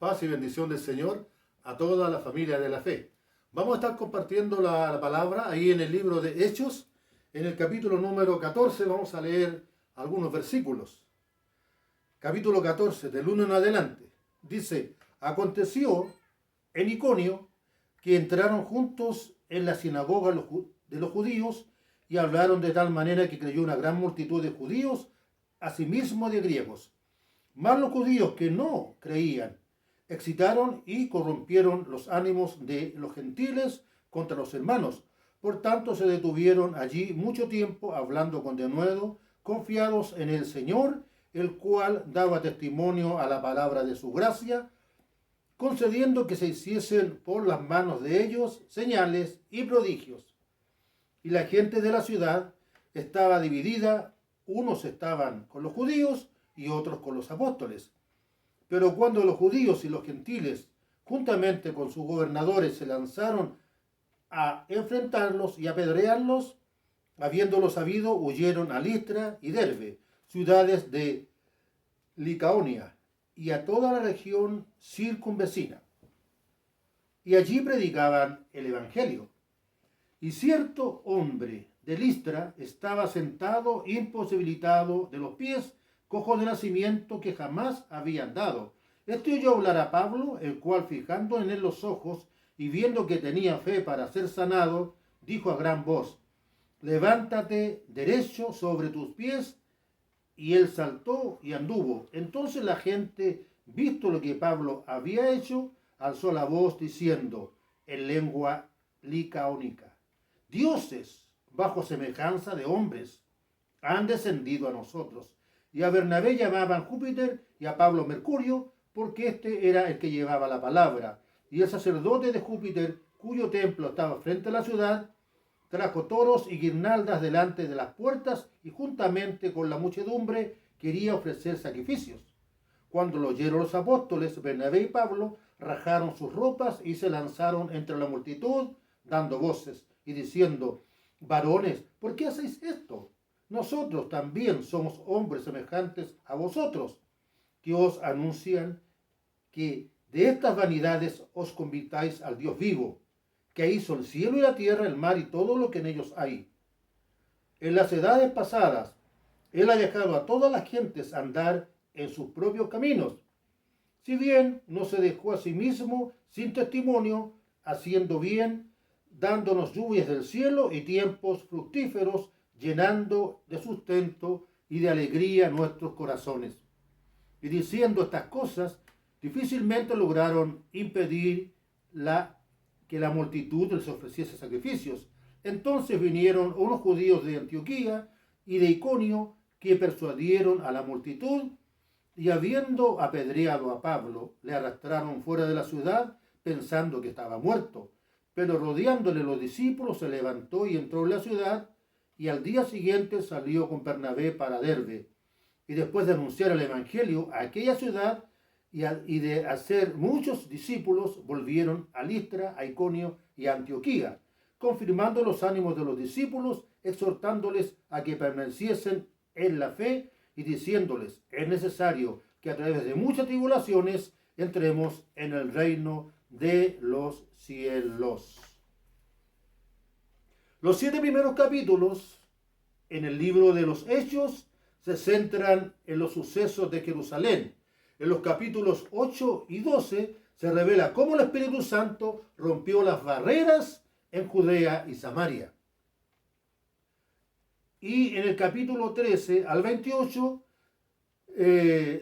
Paz y bendición del Señor a toda la familia de la fe. Vamos a estar compartiendo la palabra ahí en el libro de Hechos, en el capítulo número 14. Vamos a leer algunos versículos. Capítulo 14, del 1 en adelante. Dice: aconteció en Iconio que entraron juntos en la sinagoga de los judíos y hablaron de tal manera que creyó una gran multitud de judíos, asimismo de griegos. Mas los judíos que no creían excitaron y corrompieron los ánimos de los gentiles contra los hermanos. Por tanto se detuvieron allí mucho tiempo hablando con denuedo, confiados en el Señor, el cual daba testimonio a la palabra de su gracia, concediendo que se hiciesen por las manos de ellos señales y prodigios. Y la gente de la ciudad estaba dividida, unos estaban con los judíos y otros con los apóstoles. Pero cuando los judíos y los gentiles, juntamente con sus gobernadores, se lanzaron a enfrentarlos y apedrearlos, habiéndolo sabido, huyeron a Listra y Derbe, ciudades de Licaonia, y a toda la región circunvecina. Y allí predicaban el evangelio. Y cierto hombre de Listra estaba sentado, imposibilitado de los pies, cojo de nacimiento, que jamás había andado. Este oyó hablar a Pablo, el cual, fijando en él los ojos y viendo que tenía fe para ser sanado, dijo a gran voz: levántate derecho sobre tus pies. Y él saltó y anduvo. Entonces la gente, visto lo que Pablo había hecho, alzó la voz diciendo en lengua licaónica: dioses bajo semejanza de hombres han descendido a nosotros. Y a Bernabé llamaban Júpiter y a Pablo Mercurio, porque este era el que llevaba la palabra. Y el sacerdote de Júpiter, cuyo templo estaba frente a la ciudad, trajo toros y guirnaldas delante de las puertas, y juntamente con la muchedumbre quería ofrecer sacrificios. Cuando lo oyeron los apóstoles, Bernabé y Pablo rajaron sus ropas y se lanzaron entre la multitud, dando voces y diciendo: varones, ¿por qué hacéis esto? Nosotros también somos hombres semejantes a vosotros, que os anuncian que de estas vanidades os convirtáis al Dios vivo, que hizo el cielo y la tierra, el mar y todo lo que en ellos hay. En las edades pasadas, Él ha dejado a todas las gentes andar en sus propios caminos, si bien no se dejó a sí mismo sin testimonio, haciendo bien, dándonos lluvias del cielo y tiempos fructíferos, llenando de sustento y de alegría nuestros corazones. Y diciendo estas cosas, difícilmente lograron impedir que la multitud les ofreciese sacrificios. Entonces vinieron unos judíos de Antioquía y de Iconio, que persuadieron a la multitud, y habiendo apedreado a Pablo, le arrastraron fuera de la ciudad, pensando que estaba muerto. Pero rodeándole los discípulos, se levantó y entró en la ciudad, y al día siguiente salió con Bernabé para Derbe. Y después de anunciar el evangelio a aquella ciudad y de hacer muchos discípulos, volvieron a Listra, a Iconio y a Antioquía, confirmando los ánimos de los discípulos, exhortándoles a que permaneciesen en la fe y diciéndoles: es necesario que a través de muchas tribulaciones entremos en el reino de los cielos. Los 7 primeros capítulos en el libro de los Hechos se centran en los sucesos de Jerusalén. En los capítulos 8 y 12 se revela cómo el Espíritu Santo rompió las barreras en Judea y Samaria. Y en el capítulo 13 al 28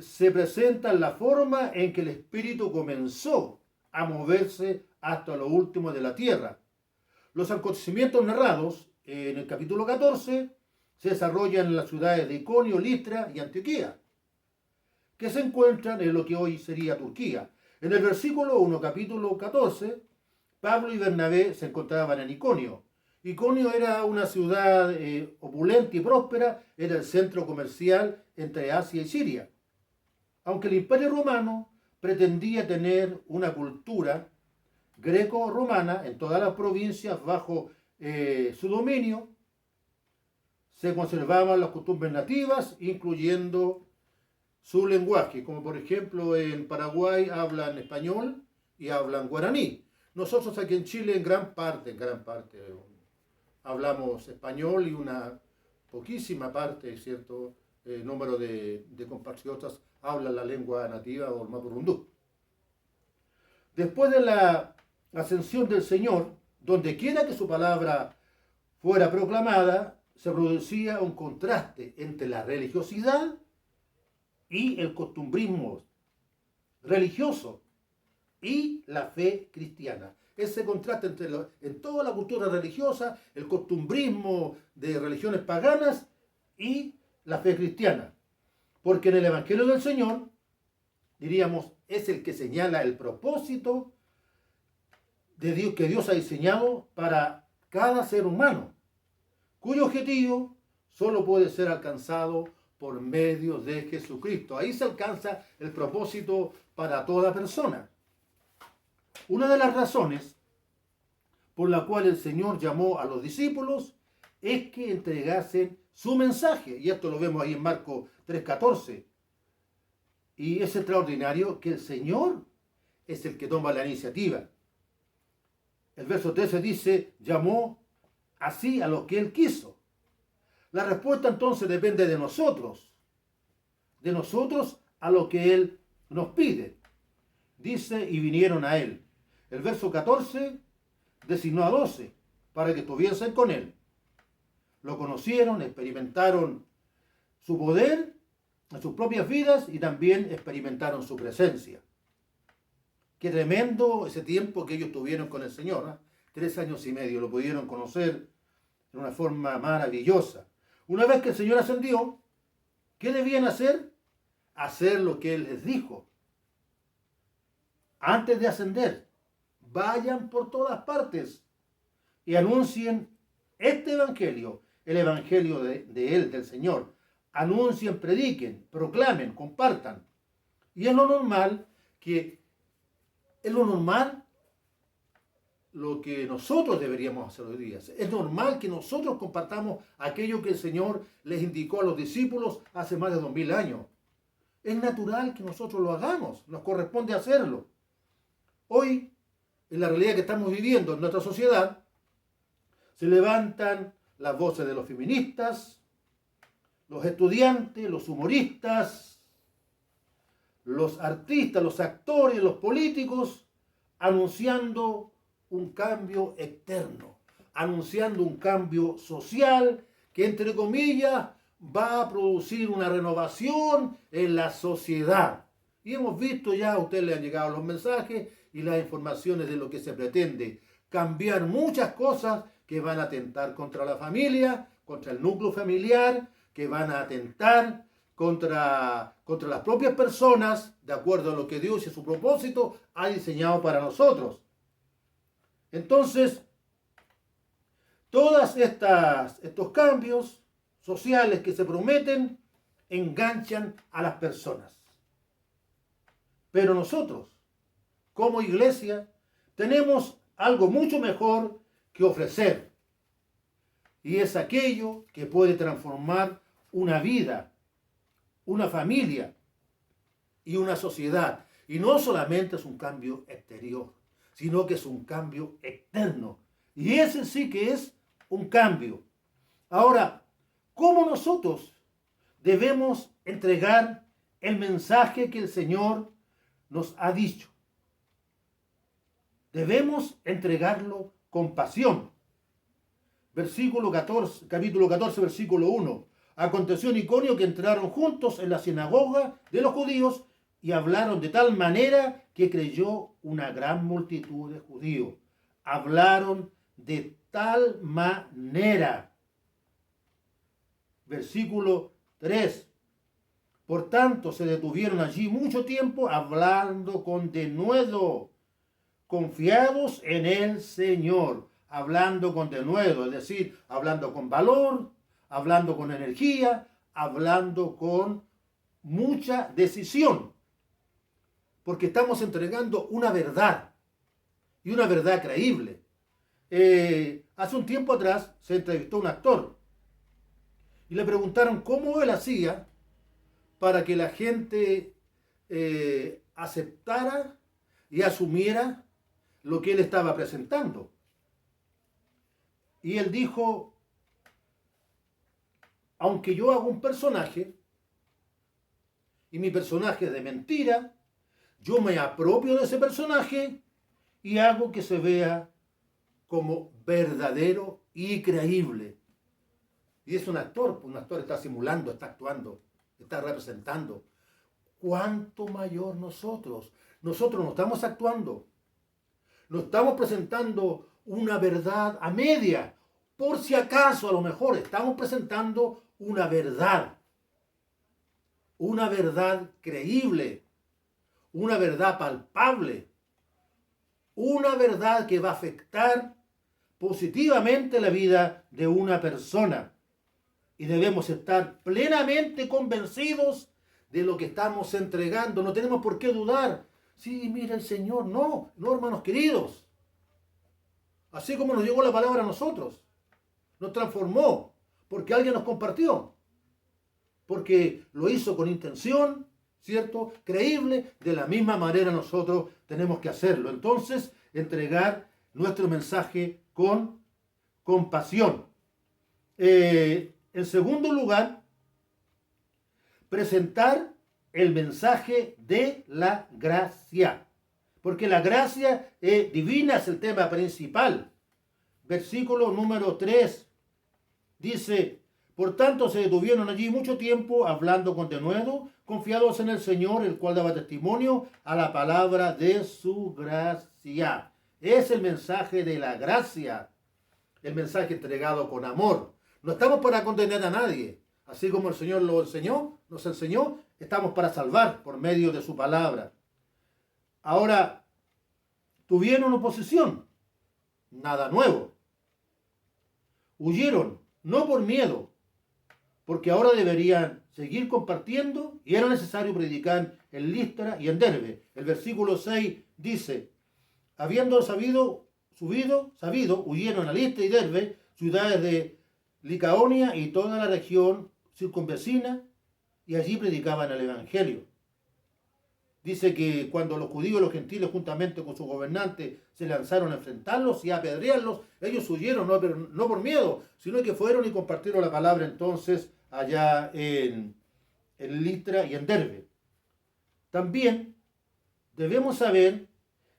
se presenta la forma en que el Espíritu comenzó a moverse hasta lo último de la tierra. Los acontecimientos narrados en el capítulo 14 se desarrollan en las ciudades de Iconio, Listra y Antioquía, que se encuentran en lo que hoy sería Turquía. En el versículo 1, capítulo 14, Pablo y Bernabé se encontraban en Iconio. Iconio era una ciudad opulenta y próspera, era el centro comercial entre Asia y Siria. Aunque el Imperio Romano pretendía tener una cultura greco-romana en todas las provincias bajo su dominio, se conservaban las costumbres nativas, incluyendo su lenguaje, como por ejemplo en Paraguay hablan español y hablan guaraní. Nosotros aquí en Chile en gran parte, hablamos español y una poquísima parte, cierto número de compatriotas hablan la lengua nativa o el mapurundú. Después de la ascensión del Señor, donde quiera que su palabra fuera proclamada, se producía un contraste entre la religiosidad y el costumbrismo religioso y la fe cristiana. Ese contraste en toda la cultura religiosa, el costumbrismo de religiones paganas y la fe cristiana. Porque en el Evangelio del Señor, diríamos, es el que señala el propósito de Dios, que Dios ha diseñado para cada ser humano, cuyo objetivo solo puede ser alcanzado por medio de Jesucristo. Ahí se alcanza el propósito para toda persona. Una de las razones por la cual el Señor llamó a los discípulos es que entregasen su mensaje. Y esto lo vemos ahí en Marcos 3:14. Y es extraordinario que el Señor es el que toma la iniciativa. El verso 13 dice, llamó así a los que Él quiso. La respuesta entonces depende de nosotros a lo que Él nos pide. Dice, y vinieron a Él. El verso 14 designó a 12 para que estuviesen con Él. Lo conocieron, experimentaron su poder en sus propias vidas y también experimentaron su presencia. Qué tremendo ese tiempo que ellos tuvieron con el Señor, ¿eh? 3 años y medio, lo pudieron conocer de una forma maravillosa. Una vez que el Señor ascendió, ¿qué debían hacer? Hacer lo que Él les dijo. Antes de ascender, vayan por todas partes y anuncien este Evangelio, el Evangelio de Él, del Señor. Anuncien, prediquen, proclamen, compartan. Y es lo normal lo que nosotros deberíamos hacer hoy día. Es normal que nosotros compartamos aquello que el Señor les indicó a los discípulos hace más de 2000 años. Es natural que nosotros lo hagamos, nos corresponde hacerlo. Hoy, en la realidad que estamos viviendo en nuestra sociedad, se levantan las voces de los feministas, los estudiantes, los humoristas, los artistas, los actores, los políticos, anunciando un cambio externo, anunciando un cambio social que, entre comillas, va a producir una renovación en la sociedad. Y hemos visto ya, a ustedes le han llegado los mensajes y las informaciones de lo que se pretende. Cambiar muchas cosas que van a atentar contra la familia, contra el núcleo familiar, que van a atentar contra las propias personas, de acuerdo a lo que Dios y su propósito ha diseñado para nosotros. Entonces, todos estos cambios sociales que se prometen enganchan a las personas. Pero nosotros, como iglesia, tenemos algo mucho mejor que ofrecer. Y es aquello que puede transformar una vida, una familia y una sociedad. Y no solamente es un cambio exterior, sino que es un cambio externo. Y ese sí que es un cambio. Ahora, ¿cómo nosotros debemos entregar el mensaje que el Señor nos ha dicho? Debemos entregarlo con pasión. Capítulo 14, versículo 1. Aconteció en Iconio que entraron juntos en la sinagoga de los judíos y hablaron de tal manera que creyó una gran multitud de judíos. Hablaron de tal manera. Versículo 3. Por tanto, se detuvieron allí mucho tiempo hablando con denuedo, confiados en el Señor. Hablando con denuedo, es decir, hablando con valor, hablando con energía, hablando con mucha decisión. Porque estamos entregando una verdad, y una verdad creíble. Hace un tiempo atrás se entrevistó a un actor, y le preguntaron cómo él hacía para que la gente aceptara y asumiera lo que él estaba presentando. Y él dijo, aunque yo hago un personaje, y mi personaje es de mentira, yo me apropio de ese personaje y hago que se vea como verdadero y creíble. Y es un actor está simulando, está actuando, está representando. ¿Cuánto mayor nosotros? Nosotros no estamos actuando, no estamos presentando una verdad a media. Por si acaso, a lo mejor estamos presentando una verdad creíble, una verdad palpable, una verdad que va a afectar positivamente la vida de una persona. Y debemos estar plenamente convencidos de lo que estamos entregando. No tenemos por qué dudar. Sí, mira el Señor. No, hermanos queridos. Así como nos llegó la palabra a nosotros, nos transformó porque alguien nos compartió, porque lo hizo con intención, ¿cierto? Creíble. De la misma manera nosotros tenemos que hacerlo. Entonces, entregar nuestro mensaje con compasión. En segundo lugar, presentar el mensaje de la gracia. Porque la gracia divina es el tema principal. Versículo número 3 dice, por tanto se detuvieron allí mucho tiempo hablando con denuedo, confiados en el Señor, el cual daba testimonio a la palabra de su gracia. Es el mensaje de la gracia, el mensaje entregado con amor. No estamos para condenar a nadie. Así como el Señor nos enseñó, estamos para salvar por medio de su palabra. Ahora, tuvieron oposición, nada nuevo. Huyeron, no por miedo, porque ahora deberían seguir compartiendo y era necesario predicar en Listra y en Derbe. El versículo 6 dice, habiendo sabido, huyeron a Listra y Derbe, ciudades de Licaonia y toda la región circunvecina, y allí predicaban el Evangelio. Dice que cuando los judíos y los gentiles, juntamente con sus gobernantes, se lanzaron a enfrentarlos y a apedrearlos, ellos huyeron, no por miedo, sino que fueron y compartieron la palabra entonces allá en Listra y en Derbe. También debemos saber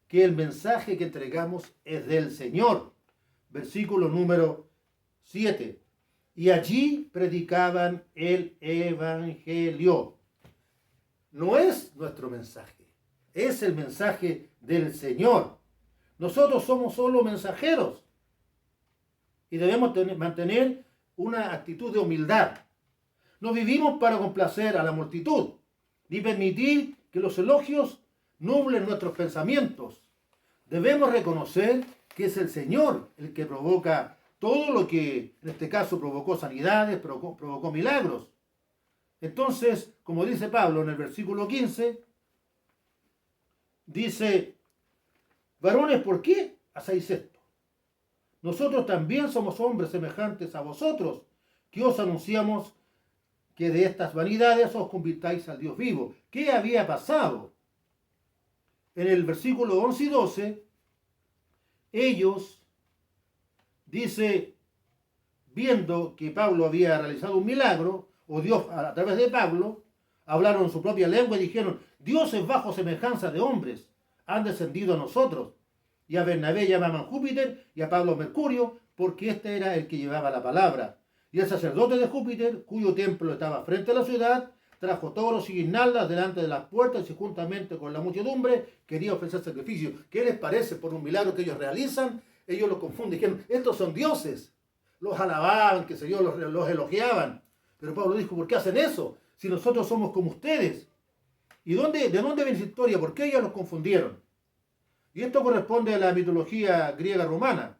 que el mensaje que entregamos es del Señor. Versículo número 7. Y allí predicaban el Evangelio. No es nuestro mensaje, es el mensaje del Señor. Nosotros somos solo mensajeros y debemos mantener una actitud de humildad. No vivimos para complacer a la multitud, ni permitir que los elogios nublen nuestros pensamientos. Debemos reconocer que es el Señor el que provoca todo lo que en este caso provocó sanidades, provocó milagros. Entonces, como dice Pablo en el versículo 15, dice, varones, ¿por qué hacéis esto? Nosotros también somos hombres semejantes a vosotros, que os anunciamos que de estas vanidades os convirtáis al Dios vivo. ¿Qué había pasado? En el versículo 11 y 12, ellos, dice, viendo que Pablo había realizado un milagro, o Dios a través de Pablo, hablaron en su propia lengua y dijeron, dioses bajo semejanza de hombres han descendido a nosotros. Y a Bernabé llamaban Júpiter y a Pablo Mercurio, porque este era el que llevaba la palabra. Y el sacerdote de Júpiter, cuyo templo estaba frente a la ciudad, trajo toros y guirnaldas delante de las puertas y juntamente con la muchedumbre quería ofrecer sacrificio. ¿Qué les parece por un milagro que ellos realizan? Ellos lo confunden, dijeron, estos son dioses. Los alababan, que sé yo, los elogiaban. Pero Pablo dijo, ¿por qué hacen eso? Si nosotros somos como ustedes. ¿Y de dónde viene esa historia? ¿Por qué ellos los confundieron? Y esto corresponde a la mitología griega romana.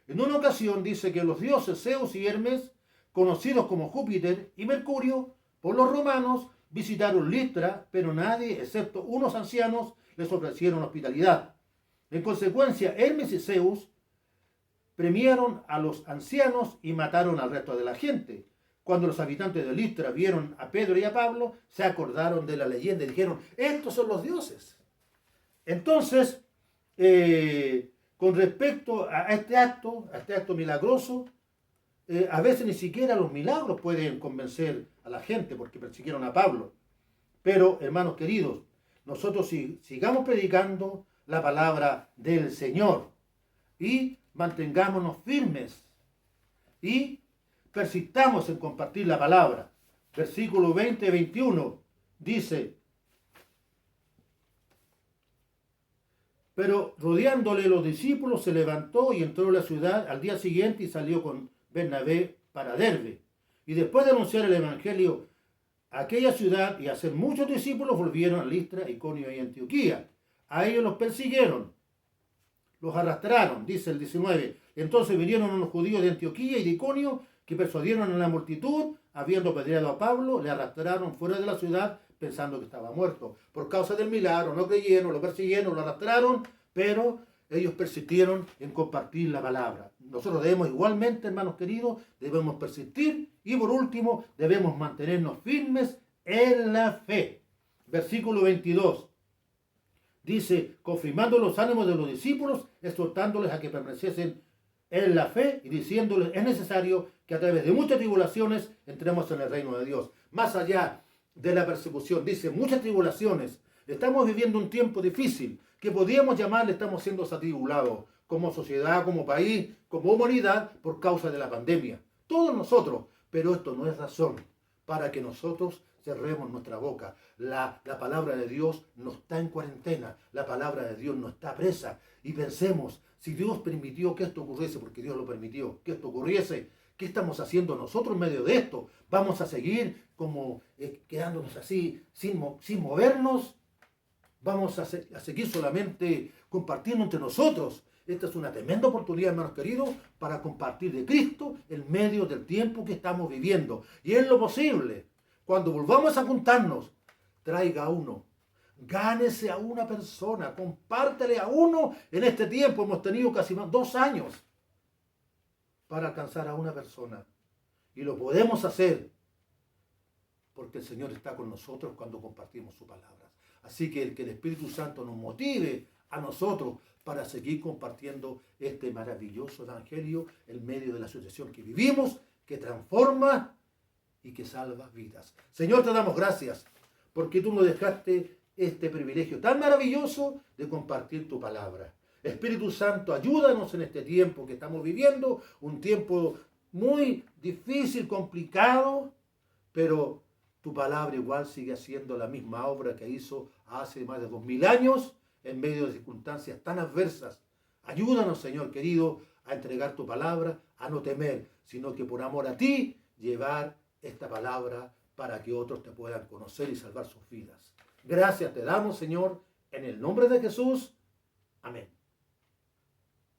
En una ocasión dice que los dioses Zeus y Hermes, conocidos como Júpiter y Mercurio, por los romanos, visitaron Listra, pero nadie, excepto unos ancianos, les ofrecieron hospitalidad. En consecuencia, Hermes y Zeus premiaron a los ancianos y mataron al resto de la gente. Cuando los habitantes de Listra vieron a Pedro y a Pablo, se acordaron de la leyenda y dijeron, estos son los dioses. Entonces, con respecto a este acto milagroso, a veces ni siquiera los milagros pueden convencer a la gente porque persiguieron a Pablo. Pero, hermanos queridos, nosotros sigamos predicando la palabra del Señor y mantengámonos firmes y persistamos en compartir la palabra. Versículo 20-21 dice, pero rodeándole los discípulos se levantó y entró a la ciudad al día siguiente y salió con Bernabé para Derbe. Y después de anunciar el evangelio a aquella ciudad y hacer muchos discípulos, volvieron a Listra, Iconio y Antioquía. A ellos los persiguieron, los arrastraron, dice el 19. Entonces vinieron unos judíos de Antioquía y de Iconio que persuadieron a la multitud, habiendo apedreado a Pablo, le arrastraron fuera de la ciudad pensando que estaba muerto. Por causa del milagro, no creyeron, lo persiguieron, lo arrastraron, pero ellos persistieron en compartir la palabra. Nosotros debemos igualmente, hermanos queridos, debemos persistir y por último debemos mantenernos firmes en la fe. Versículo 22. Dice, confirmando los ánimos de los discípulos, exhortándoles a que permaneciesen en la fe y diciéndoles, es necesario que a través de muchas tribulaciones entremos en el reino de Dios. Más allá de la persecución, dice, muchas tribulaciones. Estamos viviendo un tiempo difícil, que podríamos llamarle, estamos siendo atribulados como sociedad, como país, como humanidad, por causa de la pandemia. Todos nosotros, pero esto no es razón para que nosotros cerremos nuestra boca. La palabra de Dios no está en cuarentena, la palabra de Dios no está presa. Y pensemos, si Dios permitió que esto ocurriese, porque Dios lo permitió, que esto ocurriese, ¿qué estamos haciendo nosotros en medio de esto? ¿Vamos a seguir como quedándonos así, sin movernos? ¿Vamos a seguir solamente compartiendo entre nosotros? Esta es una tremenda oportunidad, hermanos queridos, para compartir de Cristo en medio del tiempo que estamos viviendo. Y es lo posible. Cuando volvamos a juntarnos, traiga a uno. Gánese a una persona. Compártele a uno. En este tiempo hemos tenido casi 2 años para alcanzar a una persona. Y lo podemos hacer porque el Señor está con nosotros cuando compartimos su palabra. Así que el Espíritu Santo nos motive a nosotros para seguir compartiendo este maravilloso evangelio en medio de la situación que vivimos, que transforma y que salva vidas. Señor, te damos gracias porque tú nos dejaste este privilegio tan maravilloso de compartir tu palabra. Espíritu Santo, ayúdanos en este tiempo que estamos viviendo, un tiempo muy difícil, complicado, pero tu palabra igual sigue haciendo la misma obra que hizo hace más de 2000 años en medio de circunstancias tan adversas. Ayúdanos, Señor querido, a entregar tu palabra, a no temer, sino que por amor a ti, llevar esta palabra para que otros te puedan conocer y salvar sus vidas. Gracias te damos, Señor, en el nombre de Jesús. Amén.